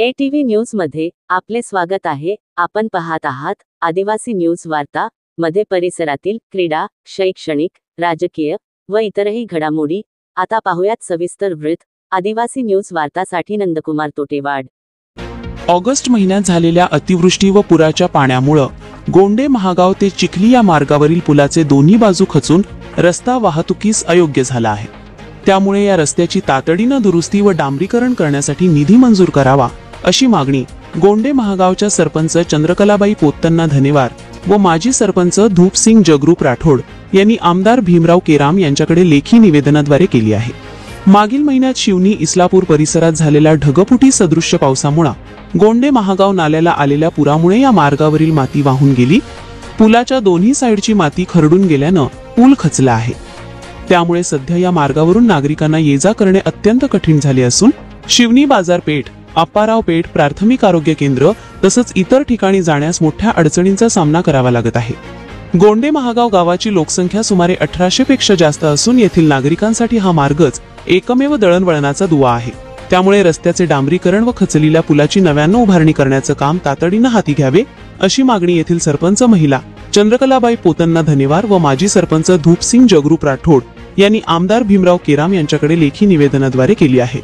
ATV news मध्ये आपले स्वागत आहे। आपण पाहत आहात आदिवासी न्यूज वार्ता मध्ये परिसरातील क्रीडा, शैक्षणिक, राजकीय व इतरही घडामोडी। आता पाहूयात सविस्तर वृत्त। आदिवासी न्यूज वार्तासाठी नंदकुमार तोटेवाड। ऑगस्ट महिन्यात झालेल्या अतिवृष्टी व पुराच्या पाण्यामुळे गोंडे महागाव ते चिखली या मार्गावरील पुलाचे दोन्ही बाजू खचून रस्ता वाहतुकीस अयोग्य झाला आहे। त्यामुळे या रस्त्याची तातडीने दुरुस्ती व डांबरीकरण करण्यासाठी निधी मंजूर करावा अशी मागणी गोंडे महागावच्या सरपंच चंद्रकलाबाई पोत्तन्ना धनेवार व माजी सरपंच धूपसिंग जगरूप राठोड यांनी आमदार भीमराव केराम यांच्याकडे लेखी निवेदनाद्वारे केली आहे। मागील महिन्यात शिवनी इस्लापूर परिसरात झालेल्या ढगफुटी सदृश्य पावसामुळे गोंडे महागाव नाल्याला आलेल्या पुरामुळे या मार्गावरील माती वाहून गेली। पुलाच्या दोन्ही साइडची माती खरडून गेल्याने पूल खचला आहे। त्यामुळे सध्या या मार्गावरून नागरिकांना ये-जा करणे अत्यंत कठीण झाले असून शिवनी बाजारपेठ, आप्पाराव पेठ, प्राथमिक आरोग्य केंद्र तसंच इतर ठिकाणी जाण्यास मोठ्या अडचणींचा सामना करावा लागत आहे। गोंडे महागाव गावाची लोकसंख्या सुमारे 1800 पेक्षा जास्त असून येथील नागरिकांसाठी हा मार्गच एकमेव दळणवळणाचा दुवा आहे। त्यामुळे रस्त्याचे डांबरीकरण व खचलेल्या पुलाची नव्याने उभारणी करण्याचे काम तातडीने हाती घ्यावे अशी मागणी येथील सरपंच महिला चंद्रकलाबाई पोत्तन्ना धनेवार व माजी सरपंच धूपसिंग जगरूप राठोड यांनी आमदार भीमराव केराम यांच्याकडे लेखी निवेदनाद्वारे केली आहे।